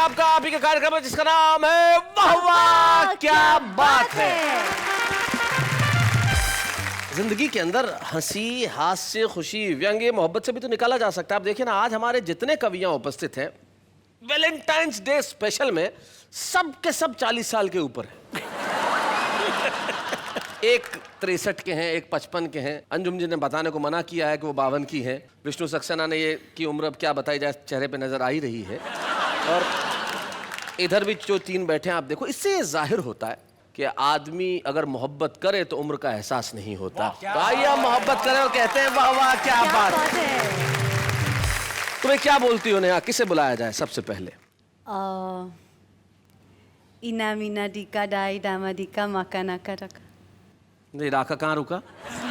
आपका आप ही का कार्यक्रम है जिसका नाम है वाह वाह क्या बात है। जिंदगी के अंदर हंसी, हास्य, खुशी, व्यंग्य, मोहब्बत से भी तो निकाला जा सकता है। आप देखिए ना, आज हमारे जितने कवियां उपस्थित हैं वैलेंटाइंस डे स्पेशल में सब के सब 40 साल के ऊपर हैं। एक 63 के हैं, एक 55 के हैं। अंजुम जी ने बताने को मना किया है कि वो 52 की हैं। विष्णु सक्सेना ने ये की उम्र अब क्या बताई जाए, चेहरे पे नजर आ ही रही है। और इधर भी जो 3 बैठे हैं, आप देखो, इससे ये जाहिर होता है कि आदमी अगर मोहब्बत करे तो उम्र का एहसास नहीं होता। तो आइए हम मोहब्बत करें और कहते हैं वाह वाह क्या बात है। तुम्हें क्या बोलती हो नेहा, किसे बुलाया जाए सबसे पहले? इना मीना डिका डाई डामा डिका माका नाका रखा। नहीं, राका कहाँ रुका?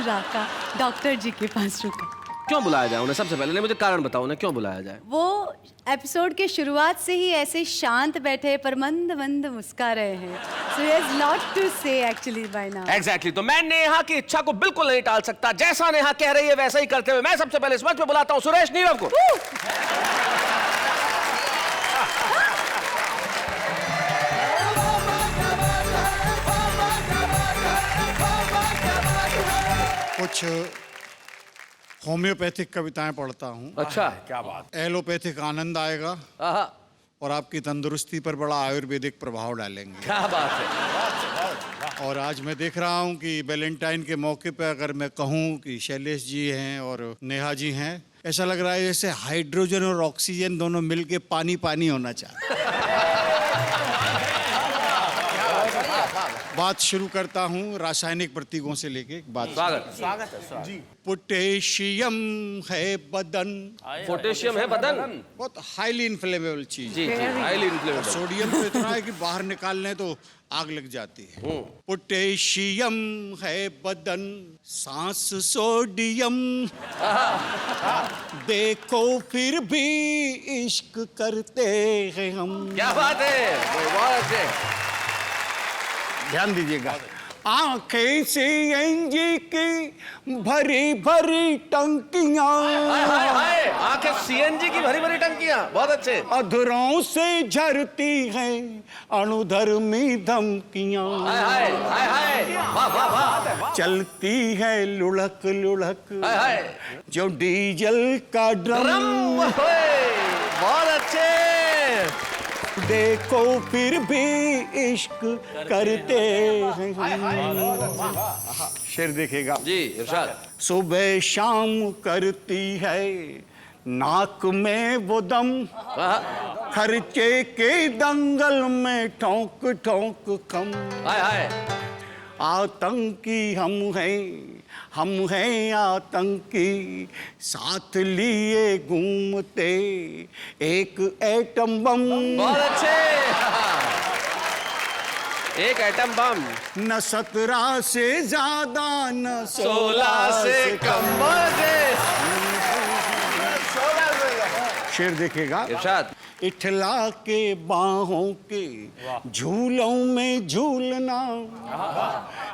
राका डॉक्टर जी के पास रुका। क्यों बुलाया जाए उन्हें? सबसे पहले नहीं, मुझे कारण बताओ उन्हें क्यों बुलाया जाए। वो एपिसोड के शुरुआत से ही ऐसे शांत बैठे पर मंद मंद मुस्का रहे हैं। So he has lot to say actually by now. Exactly. तो मैं नेहा की इच्छा को बिल्कुल नहीं टाल सकता। जैसा नेहा कह रही है वैसा ही करते हुए मैं सबसे पहले इस मंच पे बुलाता हूँ सुरेश नीरव को। कुछ होम्योपैथिक कविताएं पढ़ता हूँ। अच्छा, क्या बात। एलोपैथिक आनंद आएगा आहा, और आपकी तंदुरुस्ती पर बड़ा आयुर्वेदिक प्रभाव डालेंगे। क्या बात है। और आज मैं देख रहा हूँ कि वैलेंटाइन के मौके पर अगर मैं कहूँ कि शैलेश जी हैं और नेहा जी हैं, ऐसा लग रहा है जैसे हाइड्रोजन और ऑक्सीजन दोनों मिलके पानी पानी होना चाहिए। बात शुरू करता हूँ रासायनिक प्रतीकों से लेके बात। स्वागत जी। पोटेशियम है बदन, पोटेशियम है बदन, बहुत हाईली इन्फ्लेमेबल चीज। जी जी, हाईली इन्फ्लेमेबल। सोडियम तो इतना है कि बाहर निकालने तो आग लग जाती है। पोटेशियम है बदन, सांस सोडियम, देखो फिर भी इश्क करते हैं हम। क्या बात है, बहुत अच्छे। ध्यान दीजिएगा। आंखें से एनजी की भरी भरी टंकियां, आंखें सीएनजी की भरी भरी टंकियां, बहुत अच्छे। अधरों से झरती हैं अणुधर्मी धमकियां, हाय हाय हाय, वाह वाह वाह, चलती है लुढ़क लुढ़क हाय हाय, जो डीजल का ड्रम। बहुत अच्छे। देखो फिर भी इश्क करते हैं। शेर देखेगा जी इरशाद। सुबह शाम करती है नाक में वो दम, खर्चे के दंगल में ठोक ठोक कम। हाय हाय, आतंकी हम हैं आतंकी, साथ लिए घूमते एक एटम बम। बहुत अच्छे। एक एटम बम, न 17 से ज्यादा न 16 से कम। शेर देखेगा इरशाद। इठला के बाहों के झूलों में झूलना,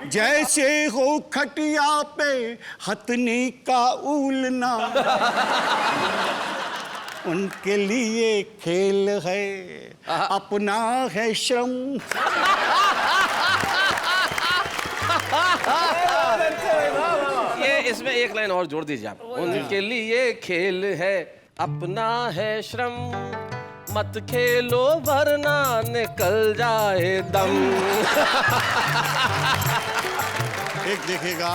जैसे हो खटिया पे हथनी का ऊलना। उनके लिए खेल है अपना है श्रम। ये इसमें एक लाइन और जोड़ दीजिए आप। उनके लिए खेल है अपना है श्रम, मत खेलो वरना निकल जाए दम। एक देखेगा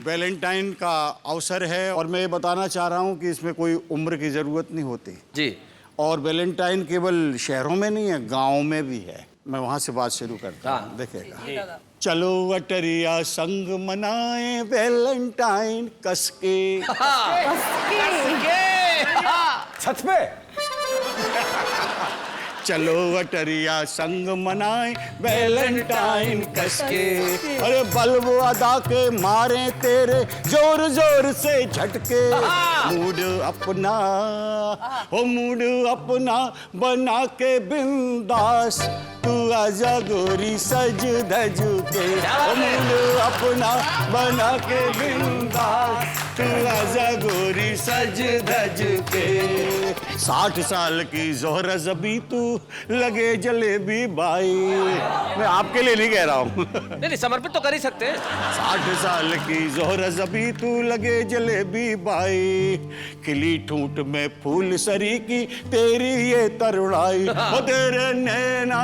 वैलेंटाइन का अवसर है और मैं ये बताना चाह रहा हूँ कि इसमें कोई उम्र की जरूरत नहीं होती जी। और वैलेंटाइन केवल शहरों में नहीं है, गाँव में भी है। मैं वहाँ से बात शुरू करता हूँ। देखेगा। चलो अटरिया संग मनाए वैलेंटाइन कसके। छत पे। चलो अटरिया संग मनाए वैलेंटाइन कसके, अरे बल्ब अदा के मारे तेरे जोर जोर से झटके। मूड अपना हो मूड अपना बना के बिंदास, तू आजा गोरी सज धज के। मूड अपना बना के बिंदास, तू आजा गोरी सज धज के। 60 साल की जोहरा जबी तू लगे जलेबी बाई। मैं आपके लिए नहीं कह रहा हूँ। नहीं, समर्पित तो कर ही सकते हैं। 60 साल की जोहरा जबी तू लगे जलेबी बाई, खिली ठूंठ में फूल सरी की तेरी ये तरुणाई। ओ तेरे नैना,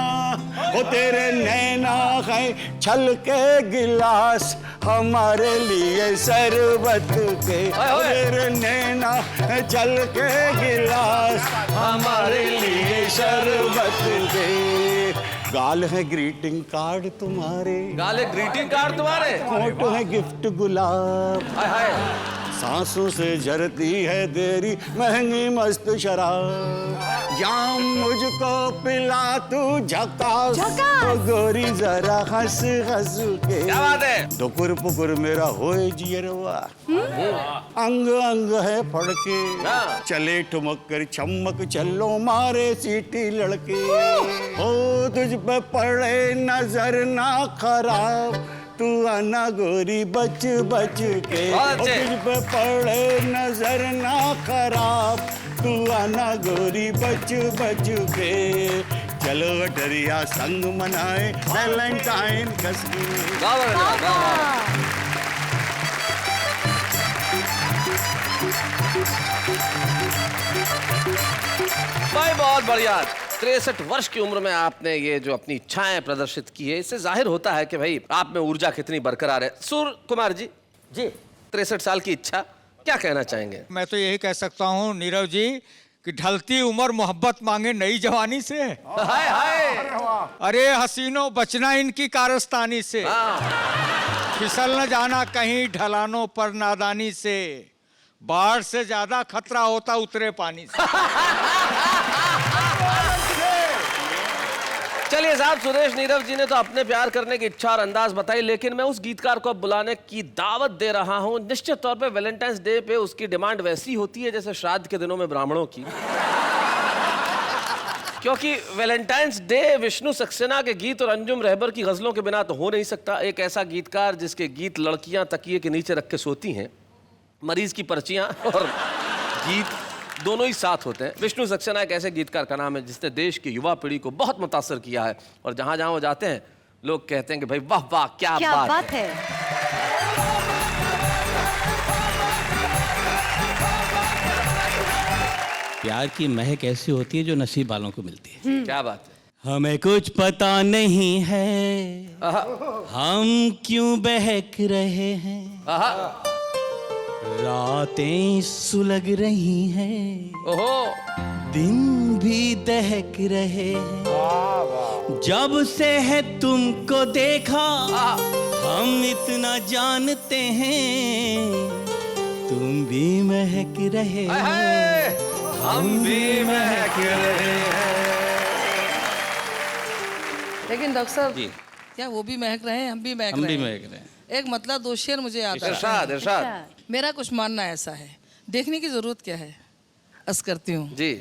ओ तेरे नैना है छल के गिलास हमारे लिए शरबत के। तेरे नैना छल के गिलास हमारे लिए शरबत के। गाल है ग्रीटिंग कार्ड तुम्हारे, गाल है ग्रीटिंग कार्ड तुम्हारे, होंठ है गिफ्ट गुलाब, हाय हाय, सांसों से झरती है तेरी महंगी मस्त शराब। जाम मुझको पिला तू झकास, ओ गोरी जरा हंस हंस के। क्या बात है? दुपुर पुकुर मेरा होए जियरवा, अंग अंग है फड़के, हाँ। चले ठुमक कर चमक चलो मारे सीटी लड़के। हो तुझ पे पड़े नजर ना खराब, तू आना गोरी बच बच के। तुझ पे पड़े नजर ना खराब, तू आना गोरी बच बच के। चलो अटरिया संग मनाए वैलेंटाइन कस के। भाई बहुत बढ़िया। 63 वर्ष की उम्र में आपने ये जो अपनी इच्छाएं प्रदर्शित की है, इससे जाहिर होता है कि भाई आप में ऊर्जा कितनी बरकरार है। सूर्य कुमार जी, 63 साल की इच्छा, क्या कहना चाहेंगे? मैं तो यही कह सकता हूँ नीरव जी कि ढलती उम्र मोहब्बत मांगे नई जवानी से। हाय हाय, अरे हसीनों बचना इनकी कारस्तानी से, फिसल न जाना कहीं ढलानों पर नादानी से, बाढ़ से ज्यादा खतरा होता उतरे पानी से। चलिए साहब, सुरेश नीरव जी ने तो अपने प्यार करने की इच्छा और अंदाज बताई, लेकिन मैं उस गीतकार को अब बुलाने की दावत दे रहा हूं। निश्चित तौर पे वैलेंटाइंस डे पे उसकी डिमांड वैसी होती है जैसे श्राद्ध के दिनों में ब्राह्मणों की। क्योंकि वैलेंटाइंस डे विष्णु सक्सेना के गीत और अंजुम रहबर की गजलों के बिना तो हो नहीं सकता। एक ऐसा गीतकार जिसके गीत लड़कियां तकिए के नीचे रख के सोती हैं, मरीज की पर्चियां और गीत दोनों ही साथ होते हैं। विष्णु सक्सेना एक ऐसे गीतकार का नाम है जिसने देश की युवा पीढ़ी को बहुत मुतासर किया है, और जहां जहां वो जाते हैं लोग कहते हैं कि भाई वाह वाह क्या बात है। प्यार की महक ऐसी होती है जो नसीब वालों को मिलती है। क्या बात है? हमें कुछ पता नहीं है हम क्यों बहक रहे हैं, रातें सुलग रही हैं, ओहो, दिन भी दहक रहे हैं। जब से है तुमको देखा हम इतना जानते हैं, तुम भी महक रहे हो, हम भी महक रहे हैं। लेकिन डॉक्टर साहब जी। क्या वो भी महक रहे हैं, हम भी महक हम रहे भी हैं? महक रहे हैं। एक मतलब दो शेर मुझे याद आ रहा है। इरशाद इरशाद। मेरा कुछ मानना ऐसा है, देखने की जरूरत क्या है, अर्ज करती हूँ। जी।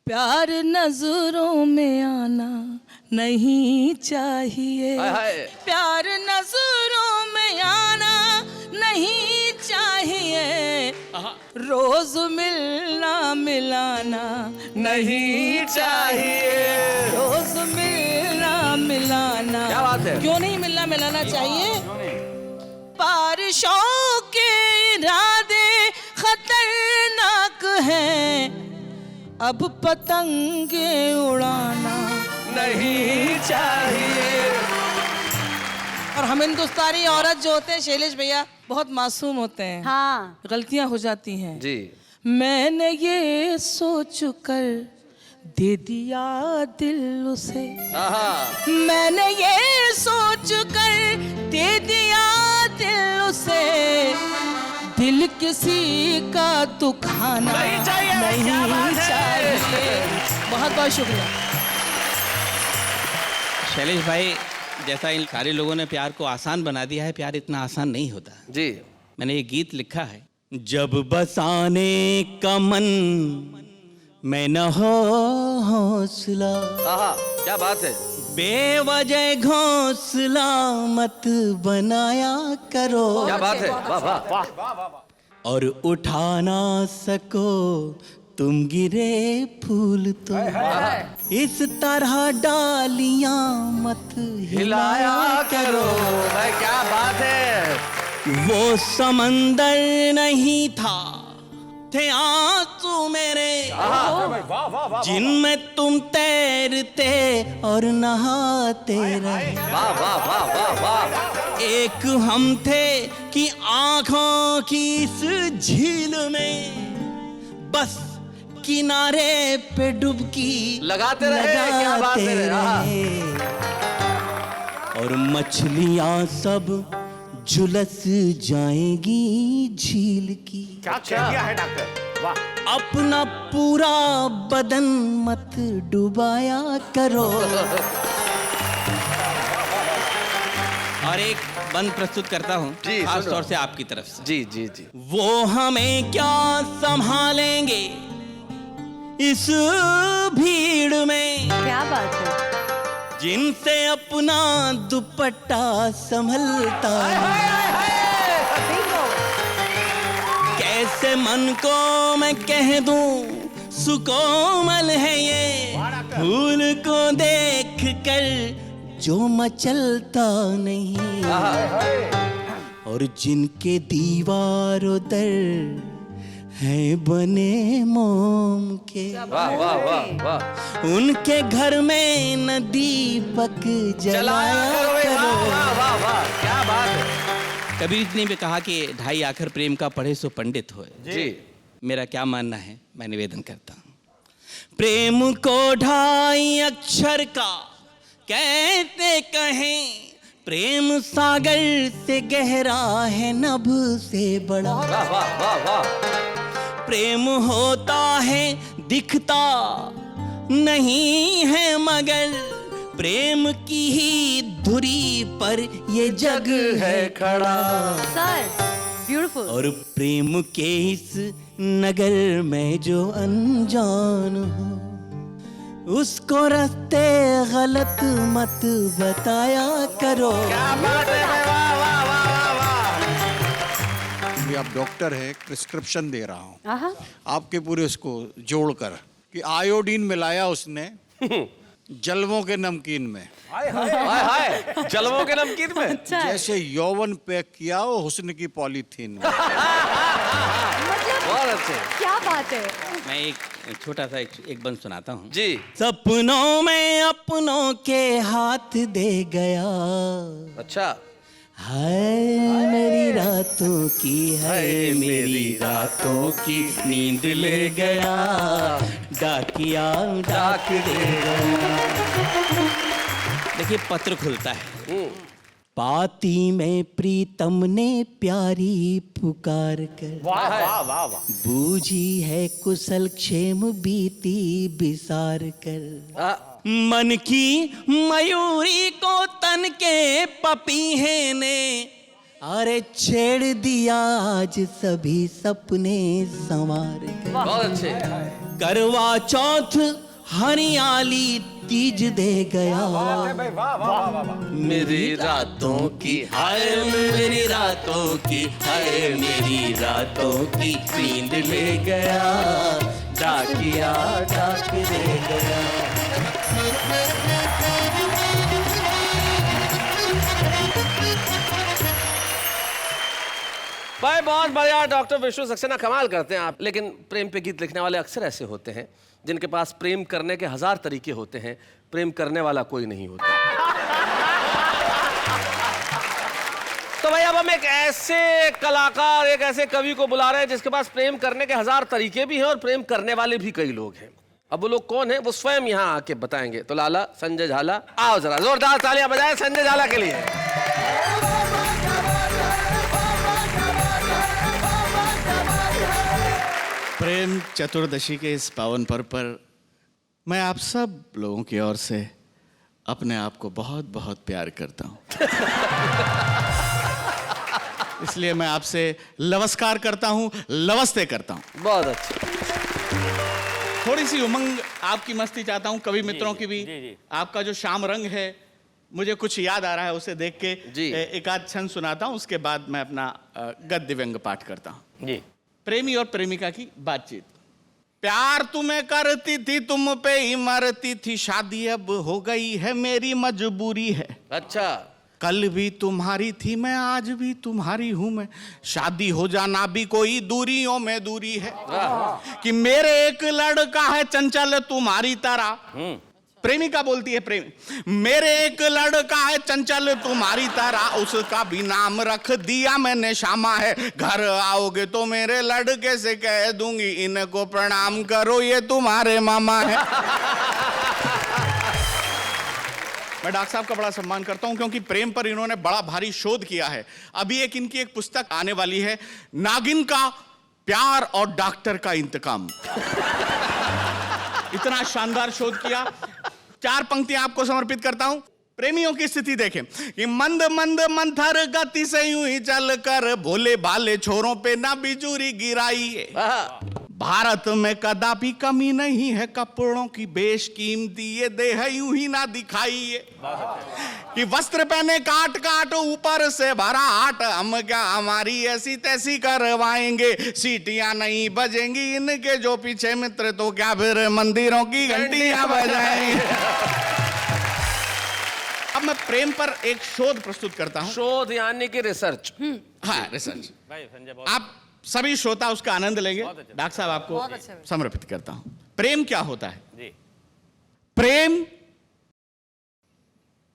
प्यार नजरों में आना नहीं चाहिए, हाय हाय। प्यार नजरों में आना नहीं चाहिए, रोज मिलना मिलाना नहीं चाहिए, रोज मिलना मिलाना। क्या बात है? क्यों नहीं मिलना मिलाना चाहिए? बारिशों के इरादे खतरनाक हैं, अब पतंगे उड़ाना नहीं चाहिए। और हम हिंदुस्तानी औरत जो होते हैं शैलेश भैया बहुत मासूम होते हैं, हाँ, गलतियां हो जाती हैं। जी। मैंने ये सोच कर दे दिया दिल उसे, मैंने ये सोच कर दे दिया दिल उसे, दिल किसी का दुखाना नहीं चाहिए। बहुत बहुत शुक्रिया। शैलेश भाई, जैसा इन सारे लोगों ने प्यार को आसान बना दिया है, प्यार इतना आसान नहीं होता। जी। मैंने ये गीत लिखा है, जब बसाने का मन मैं न हो हौसला, क्या बात है? बेवजह घोंसला मत बनाया करो, क्या बात है? वाह वाह। और उठा ना सको तुम गिरे फूल तो इस तरह डालियां मत हिलाया करो। भाई क्या बात है। वो समंदर नहीं था, थे आंसू मेरे जिनमें तुम तैरते और नहाते रहे। वाह वाह वाह वाह वाह। एक हम थे कि आंखों की इस झील में बस किनारे पे डुबकी लगाते रहे, क्या बात है। रहे। और मछलियां सब झुलस जाएंगी झील की। क्या कह दिया है डॉक्टर, वाह। अपना पूरा बदन मत डुबाया करो। और एक बंद प्रस्तुत करता हूँ जी, खास सुनो। तौर से आपकी तरफ से। जी जी जी। वो हमें क्या संभालेंगे इस भीड़ में, क्या बात है। जिनसे अपना दुपट्टा संभलता है। कैसे मन को मैं कह दूं सुकोमल है ये, फूल को देख कर जो मचलता नहीं। और जिनके दीवारों दर हैं बने मोम के, वाह वाह वाह वाह। उनके घर में न दीपक जलाया करो। वाह करो। वाह वाह वाह, क्या बात है। कबीर जी ने भी कहा कि ढाई आखर प्रेम का पढ़े सो पंडित होए। जी। मेरा क्या मानना है, मैं निवेदन करता हूँ। प्रेम को ढाई अक्षर का कहते कहें, प्रेम सागर से गहरा है नभ से बड़ा। वाह वाह वाह वाह। प्रेम होता है दिखता नहीं है, मगर प्रेम की ही धुरी पर ये जग है खड़ा। Sir beautiful. और प्रेम के इस नगर में जो अनजान हो, उसको रास्ते गलत मत बताया करो। क्या बात है। वाह वाह वाह वाह वाह। अभी आप डॉक्टर है, प्रिस्क्रिप्शन दे रहा हूँ आहा। आपके पूरे उसको जोड़कर कि आयोडीन मिलाया उसने जलवों के नमकीन में, हाय हाय। जलवों के नमकीन में। अच्छा है। जैसे यौवन पैक किया हो हुस्न की पॉलीथीन में। बहुत अच्छे। क्या बात है। मैं एक छोटा सा एक बंद सुनाता हूँ। जी। सपनों में अपनों के हाथ दे गया, अच्छा। हाय मेरी रातों की, हाय मेरी रातों की नींद ले गया, डाकिया डाक दे गया। देखिए पत्र खुलता है। पाती में प्रीतम ने प्यारी पुकार कर, वाह वाह वाह वाह। बूझी है कुशल क्षेम बीती बिसार कर। आ, मन की मयूरी को तन के पपीहे ने, अरे छेड़ दिया आज सभी सपने संवार कर। बहुत अच्छे। करवा चौथ हरियाली तीज दे गया, भाई वाह वाह वाह वाह। मेरी रातों की, हाय मेरी रातों की, हाय मेरी रातों की नींद ले गया, डाकिया डाक दे गया। भाई बहुत बढ़िया। डॉक्टर विष्णु सक्सेना कमाल करते हैं आप। लेकिन प्रेम पे गीत लिखने वाले अक्सर ऐसे होते हैं जिनके पास प्रेम करने के 1000 तरीके होते हैं, प्रेम करने वाला कोई नहीं होता। तो भाई अब हम एक ऐसे कलाकार, एक ऐसे कवि को बुला रहे हैं जिसके पास प्रेम करने के 1000 तरीके भी हैं और प्रेम करने वाले भी कई लोग हैं। अब वो लोग कौन है वो स्वयं यहाँ आके बताएंगे। तो लाला संजय झाला, आओ जरा जोरदार तालियां बजाएं संजय झाला के लिए। प्रेम चतुर्दशी के इस पावन पर्व पर मैं आप सब लोगों की ओर से अपने आप को बहुत बहुत प्यार करता हूँ। इसलिए मैं आपसे नमस्कार करता हूँ, नमस्ते करता हूँ। बहुत अच्छा। थोड़ी सी उमंग आपकी मस्ती चाहता हूँ, कवि मित्रों की भी। आपका जो शाम रंग है मुझे कुछ याद आ रहा है, उसे देख के जी। एक आध छंद सुनाता हूँ, उसके बाद मैं अपना गद्य व्यंग पाठ करता हूँ। जी। प्रेमी और प्रेमिका की बातचीत। प्यार तुम्हें करती थी, तुम पे ही मरती थी, शादी अब हो गई है, मेरी मजबूरी है। अच्छा, कल भी तुम्हारी थी मैं, आज भी तुम्हारी हूं मैं, शादी हो जाना भी कोई दूरियों में दूरी है। कि मेरे एक लड़का है चंचल तुम्हारी तरह, प्रेमिका बोलती है प्रेम, मेरे एक लड़का है चंचल तुम्हारी तरह, उसका भी नाम रख दिया मैंने श्यामा है। घर आओगे तो मेरे लड़के से कह दूंगी, इनको प्रणाम करो ये तुम्हारे मामा है। मैं डॉक्टर साहब का बड़ा सम्मान करता हूं क्योंकि प्रेम पर इन्होंने बड़ा भारी शोध किया है। अभी इनकी एक पुस्तक आने वाली है, नागिन का प्यार और डॉक्टर का इंतकाम। इतना शानदार शोध किया। 4 पंक्तियां आपको समर्पित करता हूं। प्रेमियों की स्थिति देखें कि मंद मंद मंथर गति से यूं ही चल कर, भोले भाले छोरों पे ना बिजूरी गिराइए। भारत में कदापि कमी नहीं है कपड़ों की, बेशकीमती ये देह यूं ही ना दिखाइए। कि वस्त्र पहने काट काट ऊपर से भरा हाट, हम क्या हमारी ऐसी तैसी करवाएंगे, सीटियां नहीं बजेंगी इनके जो पीछे मित्र, तो क्या फिर मंदिरों की घंटियां बजाएंगे। अब मैं प्रेम पर एक शोध प्रस्तुत करता हूं। शोध यानी कि रिसर्च। हाँ, रिसर्च। आप सभी श्रोता उसका आनंद लेंगे। डॉक्टर साहब आपको समर्पित करता हूं। प्रेम क्या होता है जी? प्रेम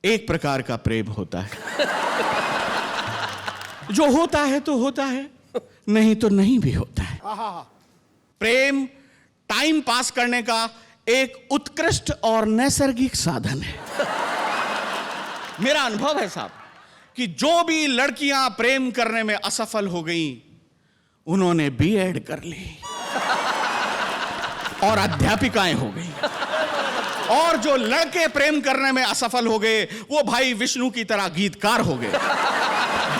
एक प्रकार का प्रेम होता है, जो होता है तो होता है, नहीं तो नहीं भी होता है। प्रेम टाइम पास करने का एक उत्कृष्ट और नैसर्गिक साधन है। मेरा अनुभव है साहब कि जो भी लड़कियां प्रेम करने में असफल हो गईं, उन्होंने बीएड कर ली और अध्यापिकाएं हो गई। और जो लड़के प्रेम करने में असफल हो गए, वो भाई विष्णु की तरह गीतकार हो गए।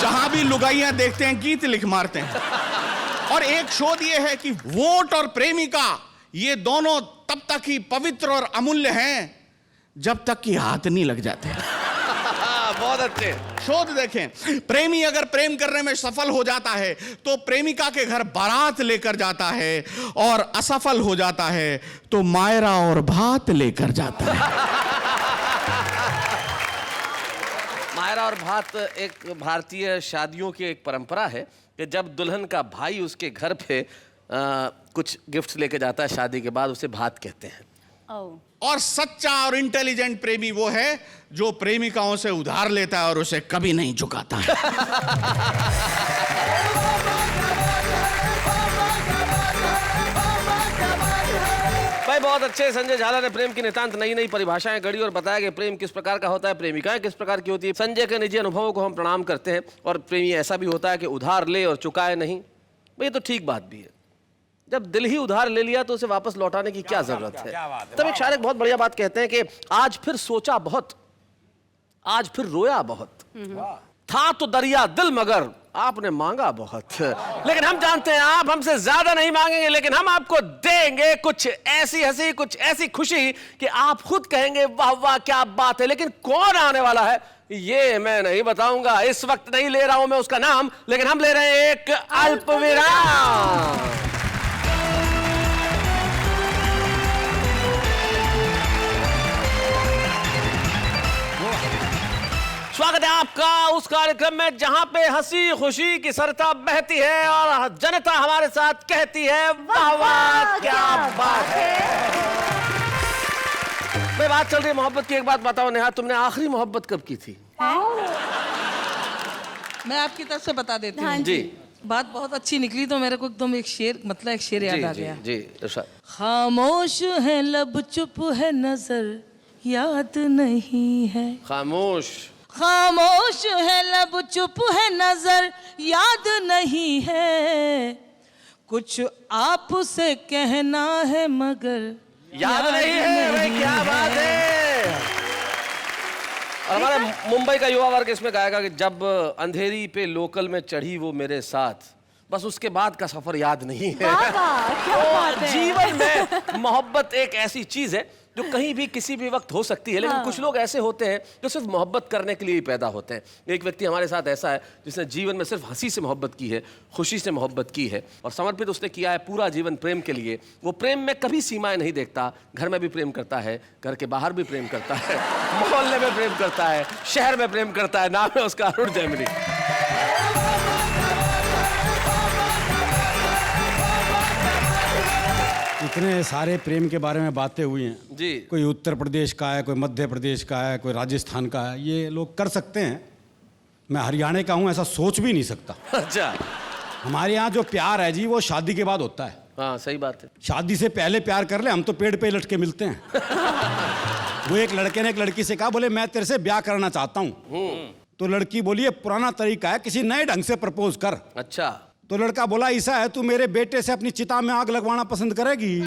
जहां भी लुगाइयां देखते हैं गीत लिख मारते हैं। और एक शोध ये है कि वोट और प्रेमिका ये दोनों तब तक ही पवित्र और अमूल्य हैं जब तक कि हाथ नहीं लग जाते। बहुत अच्छे शोध देखें। प्रेमी अगर प्रेम करने में सफल हो जाता है तो प्रेमिका के घर बारात लेकर जाता है, और असफल हो जाता है तो मायरा और भात लेकर जाता है। मायरा और भात एक भारतीय शादियों की एक परंपरा है कि जब दुल्हन का भाई उसके घर पे कुछ गिफ्ट्स लेके जाता है शादी के बाद, उसे भात कहते हैं। और सच्चा और इंटेलिजेंट प्रेमी वो है जो प्रेमिकाओं से उधार लेता है और उसे कभी नहीं चुकाता है। भाई बहुत अच्छे संजय झाला ने प्रेम की नितांत नई नई परिभाषाएं गढ़ी और बताया कि प्रेम किस प्रकार का होता है, प्रेमिकाएं किस प्रकार की होती है। संजय के निजी अनुभवों को हम प्रणाम करते हैं। और प्रेमी ऐसा भी होता है कि उधार ले और चुकाए नहीं। भाई ये तो ठीक बात भी है, जब दिल ही उधार ले लिया तो उसे वापस लौटाने की क्या जरूरत है। तब एक शायर एक बहुत बढ़िया बात कहते हैं कि आज फिर सोचा बहुत, आज फिर रोया बहुत, था तो दरिया दिल मगर आपने मांगा बहुत। लेकिन हम जानते हैं आप हमसे ज्यादा नहीं मांगेंगे, लेकिन हम आपको देंगे कुछ ऐसी हंसी, कुछ ऐसी खुशी कि आप खुद कहेंगे वाह वाह क्या बात है। लेकिन कौन आने वाला है ये मैं नहीं बताऊंगा, इस वक्त नहीं ले रहा हूं मैं उसका नाम, लेकिन हम ले रहे हैं एक अल्प विराम। स्वागत है आपका उस कार्यक्रम में जहां पे हंसी खुशी की सरता बहती है और जनता हमारे साथ कहती है वाह वाह क्या बात है। भाई बात चल रही है मोहब्बत की। एक बात बताओ नेहा, तुमने आखिरी मोहब्बत कब की थी? मैं आपकी तरफ से बता देती हाँ हूँ। जी बात बहुत अच्छी निकली तो मेरे को एकदम एक शेर याद आ गया। जी इरशाद। खामोश है लब, चुप है नजर, याद नहीं है। खामोश खामोश है लब, चुप है नजर, याद नहीं है। कुछ आपसे कहना है मगर याद नहीं है। भाई क्या बात है। और हमारा मुंबई का युवा वर्ग इसमें गाएगा कि जब अंधेरी पे लोकल में चढ़ी वो मेरे साथ, बस उसके बाद का सफर याद नहीं है। वाह वाह, क्या बात है। जीवन में मोहब्बत एक ऐसी चीज है जो कहीं भी किसी भी वक्त हो सकती है, लेकिन कुछ लोग ऐसे होते हैं जो सिर्फ मोहब्बत करने के लिए ही पैदा होते हैं। एक व्यक्ति हमारे साथ ऐसा है जिसने जीवन में सिर्फ हंसी से मोहब्बत की है, खुशी से मोहब्बत की है और समर्पित उसने किया है पूरा जीवन प्रेम के लिए। वो प्रेम में कभी सीमाएं नहीं देखता, घर में भी प्रेम करता है, घर के बाहर भी प्रेम करता है, मोहल्ले में प्रेम करता है, शहर में प्रेम करता है। नाम है उसका अरुण जैमिनी। इतने सारे प्रेम के बारे में बातें हुई हैं जी। कोई उत्तर प्रदेश का है, कोई मध्य प्रदेश का है, कोई राजस्थान का है, ये लोग कर सकते हैं। मैं हरियाणा का हूँ, ऐसा सोच भी नहीं सकता। अच्छा। हमारे यहाँ जो प्यार है जी वो शादी के बाद होता है। हाँ सही बात है। शादी से पहले प्यार कर ले, हम तो पेड़ पे लटके मिलते हैं। वो एक लड़के ने एक लड़की से कहा, बोले मैं तेरे से ब्याह करना चाहता हूँ। तो लड़की बोली ये पुराना तरीका है, किसी नए ढंग से प्रपोज कर। अच्छा। तो लड़का बोला ऐसा है, तू मेरे बेटे से अपनी चिता में आग लगवाना पसंद करेगी?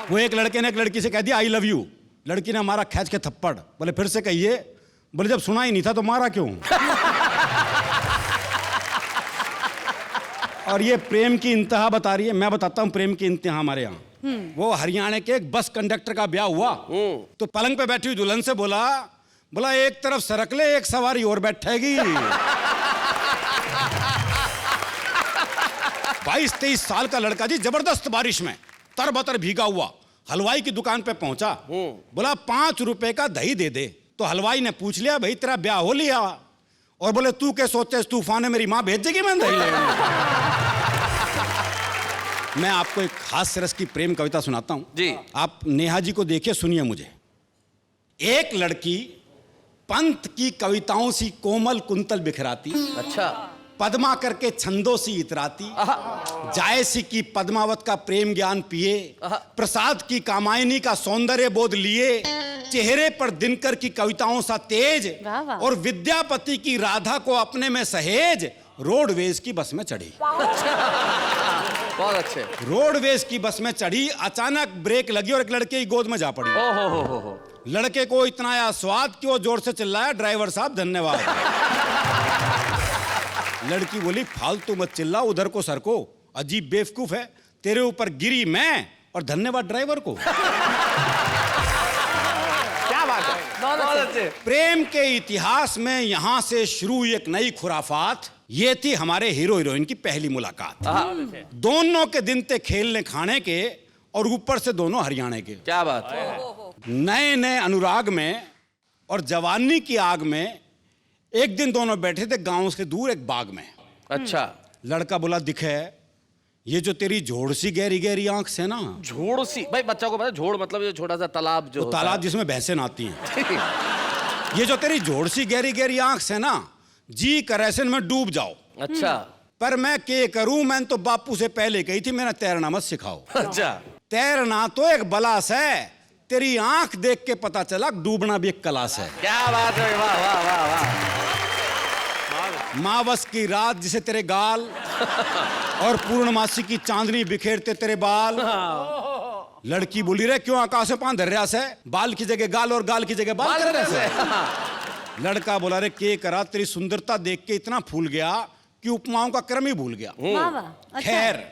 वो एक लड़के ने एक लड़की से कह दिया आई लव यू। लड़की ने मारा खींच के थप्पड़। बोले फिर से कहिए। बोले जब सुना ही नहीं था तो मारा क्यों? और ये प्रेम की इंतहा बता रही है। मैं बताता हूँ प्रेम की इंतहा हमारे यहाँ। वो हरियाणा के एक बस कंडक्टर का ब्याह हुआ तो पलंग पे बैठी हुई दुल्हन से बोला एक तरफ सरक ले, एक सवारी और बैठेगी। 22-23 साल का लड़का जी जबरदस्त बारिश में तरबतर भीगा हुआ हलवाई की दुकान पे पहुंचा। बोला 5 रुपए का दही दे दे। तो हलवाई ने पूछ लिया भाई तेरा ब्याह हो लिया? और बोले तू क्या सोचते इस तूफान में मेरी माँ भेज देगी मैं दही लेने? मैं आपको एक हास्य रस की प्रेम कविता सुनाता हूं जी। आप नेहा जी को देखिए, सुनिए मुझे। एक लड़की पंत की कविताओं सी कोमल कुंतल बिखराती, अच्छा। पद्मा करके छंदों सी इतराती, जायसी की पद्मावत का प्रेम ज्ञान पिए, प्रसाद की कामायनी का सौंदर्य बोध लिए, चेहरे पर दिनकर की कविताओं सा तेज, वाह वाह। और विद्यापति की राधा को अपने में सहेज, रोडवेज की बस में चढ़ी। बहुत अच्छे। रोडवेज की बस में चढ़ी, अचानक ब्रेक लगी और एक लड़के की गोद में जा पड़ी। हो। लड़के को इतना आया स्वाद कि वो जोर से चिल्लाया ड्राइवर साहब धन्यवाद। लड़की बोली फालतू मत चिल्ला, उधर को सर को, अजीब बेवकूफ है, तेरे ऊपर गिरी मैं और धन्यवाद ड्राइवर को। क्या बात है। बहुत अच्छे। प्रेम के इतिहास में यहां से शुरू एक नई खुराफात। ये थी हमारे हीरो हीरोइन की पहली मुलाकात। दोनों के दिन थे खेलने खाने के और ऊपर से दोनों हरियाणा के। क्या बात है। नए नए अनुराग में और जवानी की आग में एक दिन दोनों बैठे थे गांव से दूर एक बाग में। अच्छा। लड़का बोला दिखे ये जो तेरी झोड़ सी गहरी गहरी आंख से ना। झोड़ सी? भाई बच्चा को पता झोड़ मतलब ये छोटा सा तालाब जो होता तालाब जिसमें भैंसें नहाती हैं। है। ये जो तेरी झोड़ सी गहरी गहरी आंख से ना, जी करे में डूब जाओ। अच्छा। पर मैं के करूं, मैं तो बापू से पहले कही थी मेरा तैरना मत सिखाओ। अच्छा। तैरना तो एक बलास है, तेरी आंख देख के पता चला डूबना भी एक कलास है। क्या बात है। वाह वाह वाह वाह। मावस की रात जिसे तेरे गाल और पूर्णमासी की चांदनी बिखेरते तेरे बाल। लड़की बोली रे क्यों आकाश में पांव धर रहा से, बाल की जगह गाल और गाल की जगह बाल कर रहा से। लड़का बोला रे के करा, तेरी सुंदरता देख के इतना फूल गया कि उपमाओं का क्रम ही भूल गया। वाह वाह, अच्छा। खैर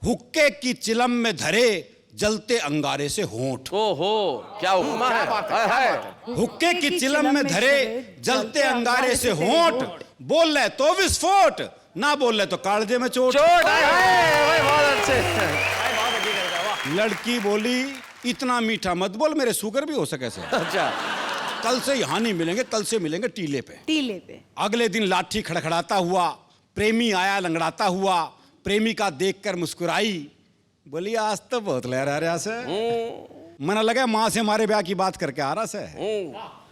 हुक्के की चिलम में धरे जलते अंगारे से होंठ। ओहो क्या उपमा है। हाय हाय। हुक्के की चिलम में धरे जलते अंगारे से होंठ, बोल ले तो विस्फोट, ना बोल ले तो कालजे में चोट। चोट। हाय हाय। बहुत अच्छे। लड़की बोली इतना मीठा मत बोल, मेरे शुगर भी हो सके से। अच्छा। कल से यहाँ नहीं मिलेंगे, कल से मिलेंगे टीले पे। टीले पे। अगले दिन लाठी खड़खड़ाता हुआ प्रेमी आया लंगड़ाता हुआ, प्रेमिका देखकर मुस्कुराई, बोली आज तो बहुत लहरा रहा से। मना लगा माँ से हमारे ब्याह की बात करके आ रहा से।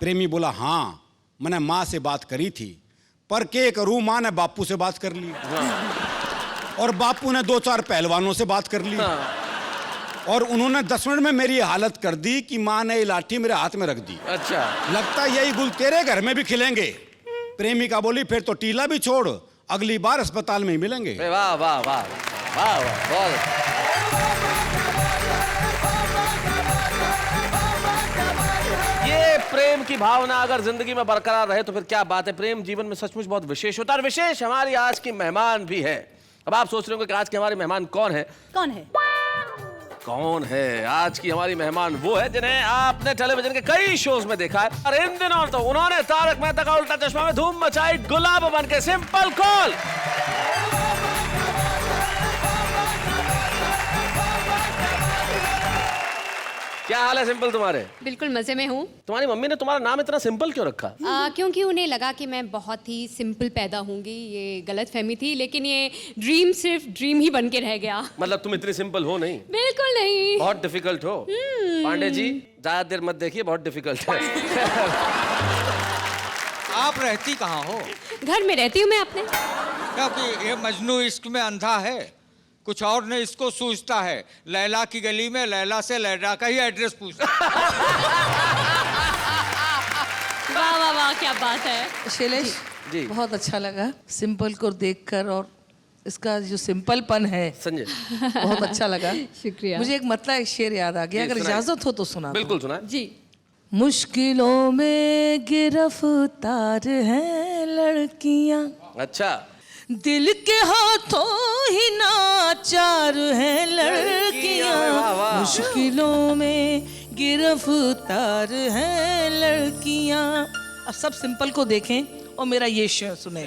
प्रेमी बोला हाँ मैंने माँ से बात करी थी, पर के करूं, माँ ने बापू से बात कर ली और बापू ने 2-4 पहलवानों से बात कर ली और उन्होंने 10 मिनट में मेरी हालत कर दी कि माँ ने ये लाठी मेरे हाथ में रख दी। अच्छा। लगता यही गुल तेरे घर में भी खिलेंगे। प्रेमिका बोली फिर तो टीला भी छोड़, अगली बार अस्पताल में ही मिलेंगे। वाह वाह वाह वाह वाह। बहुत ये प्रेम की भावना अगर जिंदगी में बरकरार रहे तो फिर क्या बात है। प्रेम जीवन में सचमुच बहुत विशेष होता है, और विशेष हमारी आज की मेहमान भी है। अब आप सोच रहे हो कि आज के हमारे मेहमान कौन है? कौन है? कौन है आज की हमारी मेहमान? वो है जिन्हें आपने टेलीविजन के कई शोज में देखा है, और इन दिनों तो उन्होंने तारक मेहता का उल्टा चश्मा में धूम मचाई, गुलाब बन के। Simple call. क्या हाल है सिंपल तुम्हारे? बिल्कुल मजे में हूँ। तुम्हारी मम्मी ने तुम्हारा नाम इतना सिंपल क्यों रखा? क्योंकि उन्हें लगा कि मैं बहुत ही सिंपल पैदा होंगी। ये गलत फहमी थी, लेकिन ये ड्रीम सिर्फ ड्रीम ही बन के रह गया। मतलब तुम इतनी सिंपल हो नहीं? बिल्कुल नहीं। बहुत डिफिकल्ट हो। पांडे जी ज्यादा देर मत देखिए, बहुत डिफिकल्ट है। आप रहती कहाँ हो? घर में रहती हूँ मैं अपने। क्योंकि ये मजनू इश्क में अंधा है, कुछ और ने इसको सूझता है। लैला की गली में लैला से लैला का ही एड्रेस पूछता। वाह वाह वाह, क्या बात है। शैलेश जी। बहुत अच्छा लगा सिंपल को देखकर, और इसका जो सिंपलपन है संजय बहुत अच्छा लगा। शुक्रिया। मुझे एक मतलब एक शेर याद आ गया, जी, अगर सुनाइए। इजाजत हो तो सुना दो। बिल्कुल सुना। जी। मुश्किलों में गिरफ्तार हैं लड़कियां, अच्छा। दिल के हाथों ही नाचार हैं लड़कियां। वाह, वाह। मुश्किलों में गिरफ्तार हैं लड़कियां। अब सब सिंपल को देखें और मेरा ये शेर सुने।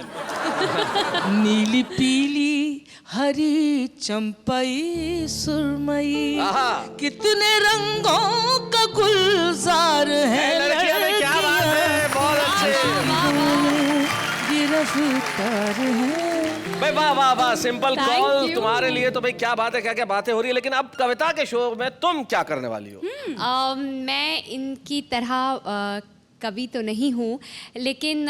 नीली पीली हरी चंपई सुरमई, आहा। कितने रंगों का गुलजार है लड़कियां में क्या बात है, बहुत अच्छे। गिरफ्तार है। भाई वाह वाह वाह, सिंपल Thank कॉल you. तुम्हारे लिए तो भाई क्या बात है, क्या क्या बातें हो रही है। लेकिन अब कविता के शो में तुम क्या करने वाली हो? मैं इनकी तरह कवि तो नहीं हूँ, लेकिन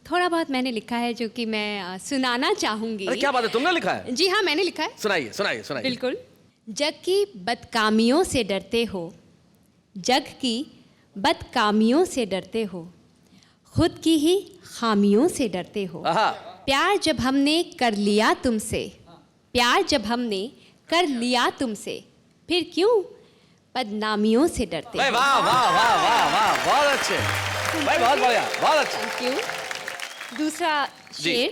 थोड़ा बहुत मैंने लिखा है जो कि मैं सुनाना चाहूँगी। अरे क्या बात है, तुमने लिखा है? जी हाँ, मैंने लिखा है। सुनाइए सुनाइए सुनाइए। बिल्कुल। जग की बदकामियों से डरते हो, जग की बदकामियों से डरते हो, खुद की ही खामियों से डरते हो। आहा। प्यार जब हमने कर लिया तुमसे, प्यार जब हमने कर लिया तुमसे, फिर क्यों बदनामियों से डरते भाई हो। वाह वाह वाह वाह वाह, बहुत अच्छे भाई, बहुत बढ़िया, बहुत अच्छे। Thank you. दूसरा जी। शेर।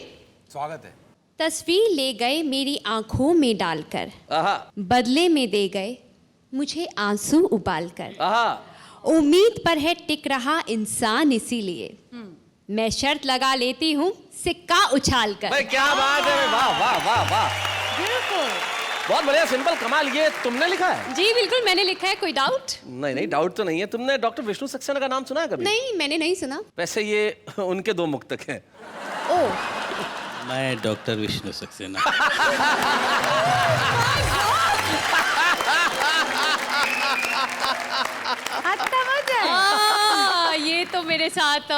स्वागत है। तस्वीर ले गए मेरी आंखों में डालकर, आहा बदले में दे गए मुझे आंसू उबालकर। आहा। उम्मीद पर है टिक रहा इंसान, इसीलिए मैं शर्त लगा लेती हूँ सिक्का उछाल कर। भाई क्या बात है, वाह वाह वाह वाह, बिल्कुल। बहुत बढ़िया, सिंपल, कमाल। ये तुमने लिखा है? जी बिल्कुल मैंने लिखा है। कोई डाउट? नहीं नहीं, डाउट तो नहीं है। तुमने डॉक्टर विष्णु सक्सेना का नाम सुना है कभी? नहीं, मैंने नहीं सुना। वैसे ये उनके दो मुक्तक हैं। ओ, मैं डॉक्टर विष्णु सक्सेना। ये तो मेरे साथ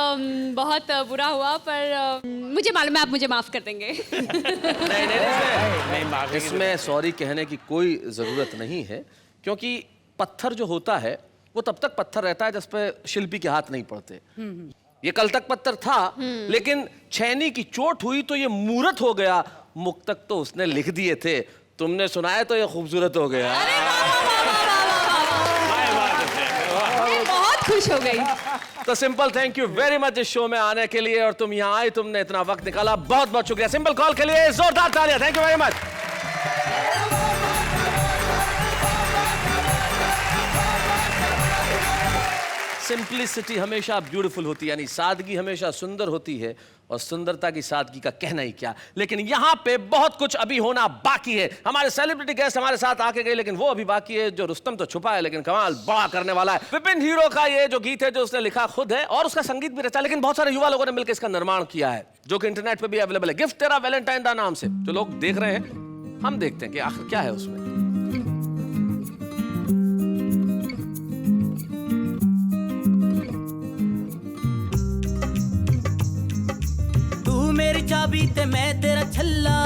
बहुत बुरा हुआ, पर मुझे मालूम है आप मुझे माफ कर देंगे। नहीं नहीं, नहीं, इसमें सॉरी कहने की कोई जरूरत नहीं है, क्योंकि पत्थर जो होता है वो तब तक पत्थर रहता है जिस पे शिल्पी के हाथ नहीं पड़ते। ये कल तक पत्थर था, लेकिन छैनी की चोट हुई तो ये मूर्त हो गया। मुक्तक तो उसने लिख दिए थे, तुमने सुनाया तो ये खूबसूरत हो गया। मैं बहुत खुश हो गई। तो simple, thank you very much इस शो में आने के लिए, और तुम यहाँ आई, तुमने इतना वक्त निकाला, बहुत बहुत शुक्रिया। सिंपल कॉल के लिए जोरदार तालियां। Thank you very much. Simplicity हमेशा ब्यूटीफुल होती है, यानी सादगी हमेशा सुंदर होती है, और सुंदरता की सादगी का कहना ही क्या। लेकिन यहाँ पे बहुत कुछ अभी होना बाकी है। हमारे सेलिब्रिटी गेस्ट हमारे साथ आके गए, लेकिन वो अभी बाकी है। जो रुस्तम तो छुपा है, लेकिन कमाल बड़ा करने वाला है। विपिन हीरो का ये जो गीत है, जो उसने लिखा खुद है और उसका संगीत भी रचा, लेकिन बहुत सारे युवा लोगों ने मिलकर इसका निर्माण किया है, जो कि इंटरनेट पे भी अवेलेबल है। गिफ्ट तेरा वैलेंटाइन दा नाम से जो लोग देख रहे हैं, हम देखते हैं कि आखिर क्या है उसमें। मेरी चाबी ते मैं तेरा छल्ला,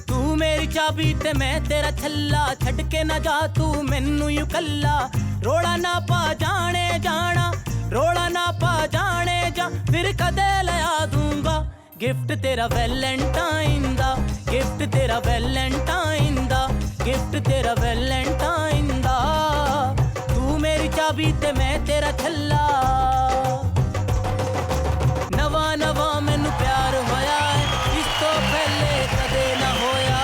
तू मेरी चाबी ते मैं तेरा छल्ला, छड़ के ना जा तू मैनू यू कल्ला। रोड़ा ना पा जाने जाना, रोड़ा ना पा जाने जा, फिर कदे लया दूंगा गिफ्ट तेरा वैलेंटाइन दा, गिफ्ट तेरा वैलेंटाइन दा, गिफ्ट तेरा वैलेंटाइन ते मैं तेरा छल्ला नवा नवा मैनू प्यार होया है इस तो पहले कदे ना होया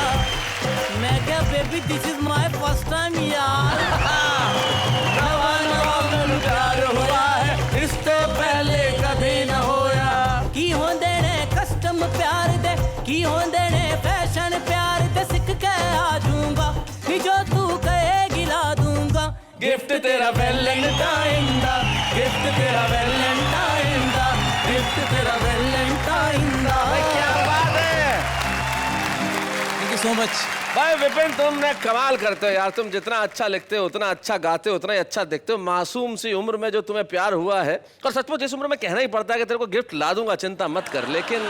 मैं क्या baby this is my first time यार नवा नवा मैनू प्यार होया है इस तो पहले कदे ना होया की होंदे ने कस्टम प्यार दे की होंदे ने फैशन प्यार दे सिख के आ जाऊंगा कि जो तू कहेगी ला दूंगा गिफ्ट तेरा वैलेंटाइन दा गिफ्ट तेरा वैलेंटाइन दा गिफ्ट तेरा वैलेंटाइन दा क्या बात है थैंक यू सो मच भाई विपिन, तुमने कमाल करते हो यार। तुम जितना अच्छा लिखते हो, उतना अच्छा गाते हो, उतना ही अच्छा दिखते हो। मासूम सी उम्र में जो तुम्हें प्यार हुआ है, और सचमुच इस उम्र में कहना ही पड़ता है कि तेरे को गिफ्ट ला दूंगा, चिंता मत कर। लेकिन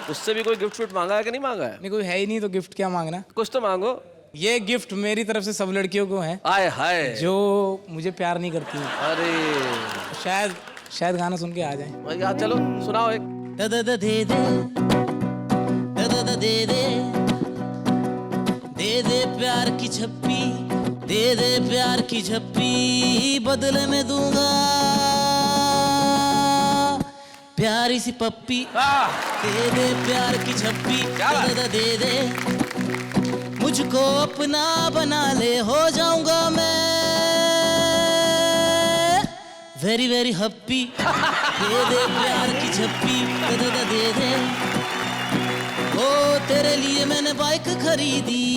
उससे भी कोई गिफ्ट विफ्ट मांगा है कि नहीं मांगा है? नहीं, कोई है ही नहीं तो गिफ्ट क्या मांगना। कुछ तो मांगो। ये गिफ्ट मेरी तरफ से सब लड़कियों को है आए हाय जो मुझे प्यार नहीं करती हैं। अरे शायद गाना सुन के आ जाए। यार चलो सुनाओ एक। दे दे दे दे दे दे प्यार की झप्पी दे दे प्यार की झप्पी बदले में दूंगा प्यारी सी पप्पी दे दे प्यार की झप्पी दे दे मुझको अपना बना ले हो जाऊंगा मैं वेरी वेरी हैप्पी दे दे प्यार की झप्पी दे दे ओ तेरे लिए मैंने बाइक खरीदी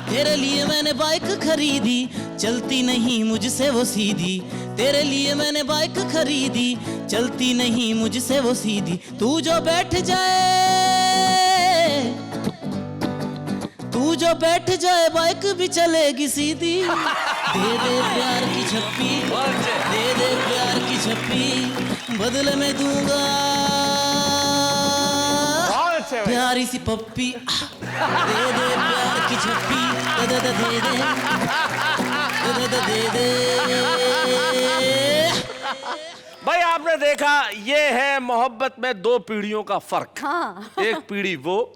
तेरे लिए मैंने बाइक खरीदी चलती नहीं मुझसे वो सीधी तेरे लिए मैंने बाइक खरीदी चलती नहीं मुझसे वो सीधी तू जो बैठ जाए बाइक भी चलेगी सीधी दे दे प्यार की झप्पी दे दे प्यार की झप्पी बदले में दूंगा प्यारी सी पप्पी दे दे प्यार की झप्पी दे दे दे दे भाई आपने देखा, ये है मोहब्बत में दो पीढ़ियों का फर्क। हाँ। एक पीढ़ी वो,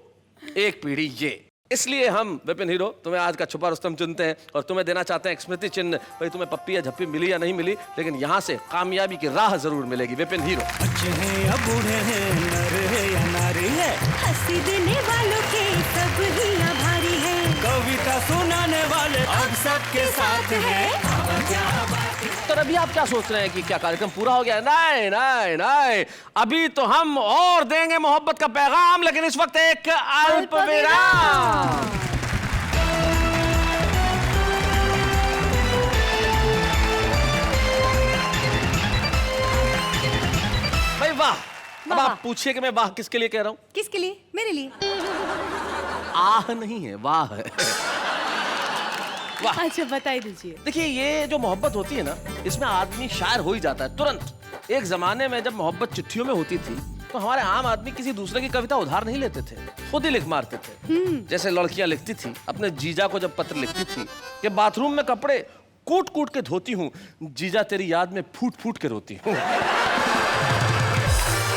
एक पीढ़ी ये। इसलिए हम विपिन हीरो तुम्हें आज का छुपा रुस्तम चुनते हैं और तुम्हें देना चाहते हैं एक स्मृति चिन्ह। भाई तुम्हें पप्पी या झप्पी मिली या नहीं मिली, लेकिन यहाँ से कामयाबी की राह जरूर मिलेगी। विपिन हीरो। बच्चे हैं या बूढ़े हैं, नर है या नारी है, हंसी देने वालों के सब ही आभारी है, कविता सुनाने वाले अब सबके साथ है। तो अभी आप क्या सोच रहे हैं कि क्या कार्यक्रम पूरा हो गया? नहीं नहीं नहीं, अभी तो हम और देंगे मोहब्बत का पैगाम, लेकिन इस वक्त एक अल्प विराम। भाई वाह। अब आप पूछिए कि मैं वाह किसके लिए कह रहा हूं? किसके लिए? मेरे लिए। आह नहीं है, वाह है। वाह। अच्छा बताई दीजिए। देखिए, ये जो मोहब्बत होती है ना, इसमें आदमी शायर हो ही जाता है तुरंत। एक जमाने में जब मोहब्बत चिट्ठियों में होती थी तो हमारे आम आदमी किसी दूसरे की कविता उधार नहीं लेते थे, खुद ही लिख मारते थे। जैसे लड़कियां लिखती थी अपने जीजा को, जब पत्र लिखती थी कि बाथरूम में कपड़े कूट कूट के धोती हूँ, जीजा तेरी याद में फूट फूट के रोती हूँ।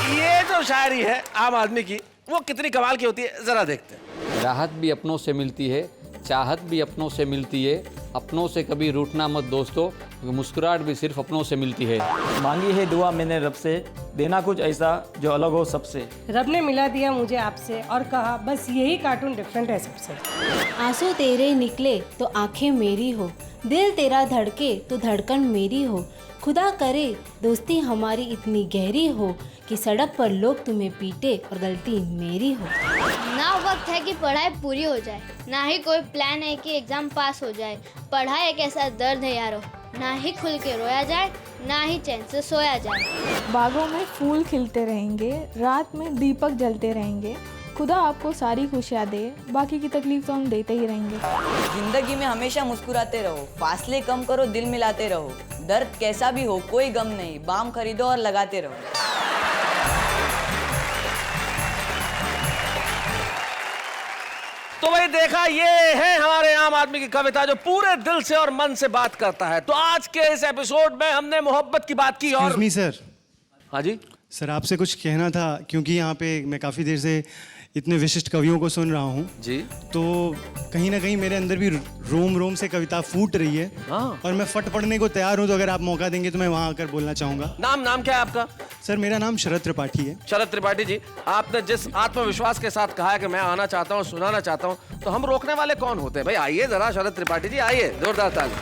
ये जो शायरी है आम आदमी की, वो कितनी कमाल की होती है, जरा देखते हैं। राहत भी अपनों से मिलती है, चाहत भी अपनों से मिलती है, अपनों से कभी रूठना मत दोस्तों, मुस्कुराहट भी सिर्फ अपनों से मिलती है। मांगी है दुआ मैंने रब से, देना कुछ ऐसा जो अलग हो सबसे। रब ने मिला दिया मुझे आपसे और कहा बस यही कार्टून डिफरेंट है सबसे। आंसू तेरे निकले तो आंखें मेरी हो, दिल तेरा धड़के तो धड़कन मेरी हो, खुदा करे दोस्ती हमारी इतनी गहरी हो कि सड़क पर लोग तुम्हें पीटे और गलती मेरी हो। ना वक्त है कि पढ़ाई पूरी हो जाए, ना ही कोई प्लान है कि एग्जाम पास हो जाए। पढ़ाई एक ऐसा दर्द है यारो, ना ही खुल के रोया जाए, ना ही चैन से सोया जाए। बागों में फूल खिलते रहेंगे, रात में दीपक जलते रहेंगे, खुदा आपको सारी खुशियाँ दे, बाकी की तकलीफ तो हम देते ही रहेंगे। जिंदगी में हमेशा मुस्कुराते रहो, फासले कम करो, दिल मिलाते रहो, दर्द कैसा भी हो कोई गम नहीं, बाम खरीदो और लगाते रहो। तो भाई देखा, ये है हमारे आम आदमी की कविता जो पूरे दिल से और मन से बात करता है। तो आज के इस एपिसोड में हमने मोहब्बत की बात की और सर। हाँ जी सर, आपसे कुछ कहना था, क्योंकि यहाँ पे मैं काफ़ी देर से इतने विशिष्ट कवियों को सुन रहा हूँ जी, तो कहीं ना कहीं मेरे अंदर भी रोम रोम से कविता फूट रही है। हाँ। और मैं फट पड़ने को तैयार हूँ, तो अगर आप मौका देंगे तो मैं वहाँ आकर बोलना चाहूँगा। नाम क्या है आपका? सर मेरा नाम शरद त्रिपाठी है। शरद त्रिपाठी जी, आपने जिस आत्मविश्वास के साथ कहा है कि मैं आना चाहता हूँ, सुनाना चाहता हूँ, तो हम रोकने वाले कौन होते हैं भाई? आइए जरा शरद त्रिपाठी जी, आइए, जोरदार ताली।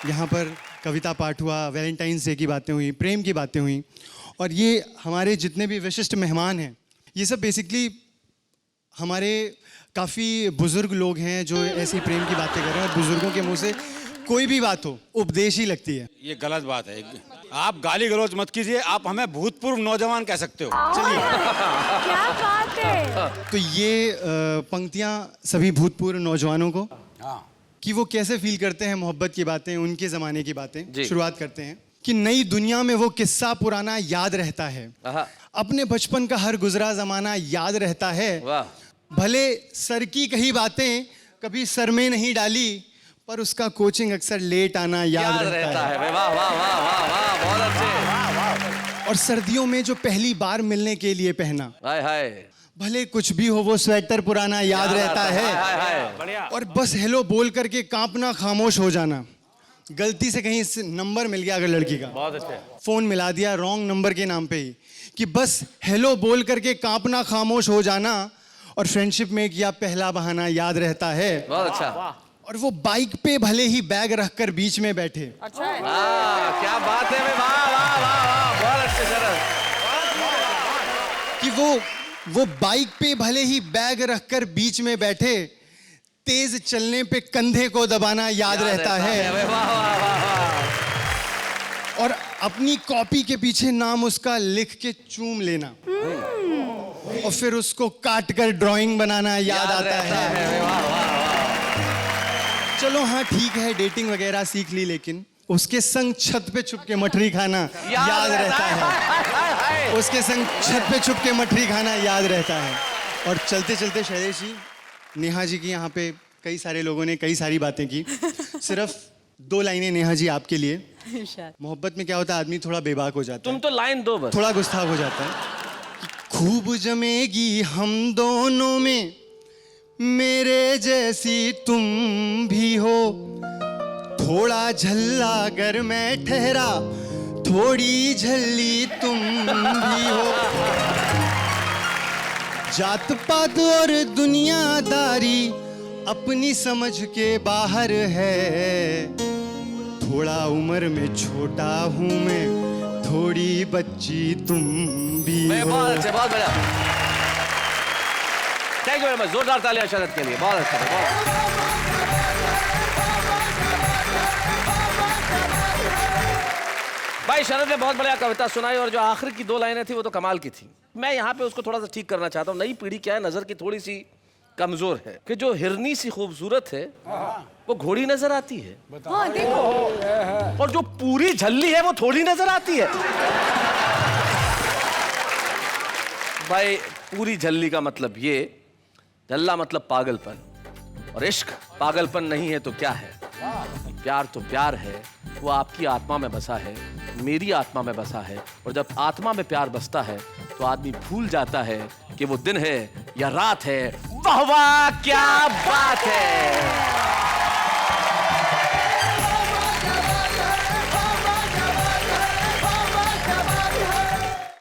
यहाँ पर कविता पाठ हुआ, वैलेंटाइंस डे की बातें हुई, प्रेम की बातें हुई, और ये हमारे जितने भी विशिष्ट मेहमान हैं, ये सब बेसिकली हमारे काफ़ी बुजुर्ग लोग हैं जो ऐसी प्रेम की बातें कर रहे हैं। और बुजुर्गों के मुंह से कोई भी बात हो उपदेश ही लगती है। ये गलत बात है, आप गाली गलौज मत कीजिए, आप हमें भूतपूर्व नौजवान कह सकते हो। चलिए, क्या बात है। तो ये पंक्तियाँ सभी भूतपूर्व नौजवानों को, कि वो कैसे फील करते हैं मोहब्बत की बातें, उनके ज़माने की बातें। शुरुआत करते हैं कि नई दुनिया में वो किस्सा पुराना याद रहता है, अपने बचपन का हर गुजरा ज़माना याद रहता है। भले सर की कही बातें कभी सर में नहीं डाली, पर उसका कोचिंग अक्सर लेट आना याद रहता है। वाह वाह वाह वाह वाह, बहुत अच्छे। और सर्दियों में जो पहली बार मिलने के लिए पहना, हाय हाय, भले कुछ भी हो वो स्वेटर पुराना याद रहता है। और बस हेलो बोल करके कांपना, खामोश हो जाना। गलती से कहीं नंबर मिल गया अगर लड़की का, बहुत अच्छे, फोन मिला दिया रॉन्ग नंबर के नाम पे ही, कि बस हेलो बोल करके कांपना, खामोश हो जाना। और फ्रेंडशिप में किया पहला बहाना याद रहता है। बहुत अच्छा। और वो बाइक पे भले ही बैग रखकर बीच में बैठे। अच्छा है। क्या बात है, वाह वाह वाह वाह, बहुत अच्छे शरद। कि वो बाइक पे भले ही बैग रखकर बीच में बैठे, तेज चलने पे कंधे को दबाना याद रहता है। वाह वाह वाह वाह। और अपनी कॉपी के पीछे नाम उसका लिख के चूम लेना, और फिर उसको काट कर ड्राइंग बनाना याद आता है। वाह वाह वाह। चलो हाँ ठीक है, डेटिंग वगैरह सीख ली, लेकिन उसके संग छत पे छुप के मठरी खाना याद रहता है। उसके संग छत पे छुप के मठरी खाना याद रहता है। और चलते चलते शैलेश जी, नेहा जी की यहाँ पे कई सारे लोगों ने कई सारी बातें की, सिर्फ 2 लाइनें नेहा जी आपके लिए। मोहब्बत में क्या होता है, आदमी थोड़ा बेबाक हो जाता है, तुम तो लाइन दो बस, थोड़ा गुस्ताख हो जाता है। खूब जमेगी हम दोनों में, मेरे जैसी तुम भी हो, थोड़ा झल्ला अगर मैं ठहरा, थोड़ी झल्ली तुम भी हो। जात पात और दुनियादारी अपनी समझ के बाहर है, थोड़ा उम्र में छोटा हूँ मैं, थोड़ी बच्ची तुम भी हो। बहुत अच्छे, बहुत बढ़िया। थैंक यू वेरी मच, जोरदार तालियां शरद के लिए, बहुत अच्छा, बहुत। भाई शरद ने बहुत बढ़िया कविता सुनाई, और जो आखिर की 2 लाइनें थी वो तो कमाल की थी। मैं यहाँ पे उसको थोड़ा सा ठीक करना चाहता हूँ। नई पीढ़ी क्या है, नजर की थोड़ी सी कमजोर है, कि जो हिरनी सी खूबसूरत है वो घोड़ी नजर आती है। हाँ, देखो। और जो पूरी झल्ली है वो थोड़ी नजर आती है। भाई पूरी झल्ली का मतलब ये, झल्ला मतलब पागलपन, और इश्क पागलपन नहीं है तो क्या है? प्यार तो प्यार है, वो आपकी आत्मा में बसा है, मेरी आत्मा में बसा है। और जब आत्मा में प्यार बसता है तो आदमी भूल जाता है कि वो दिन है या रात है। वाह वाह, क्या बात है।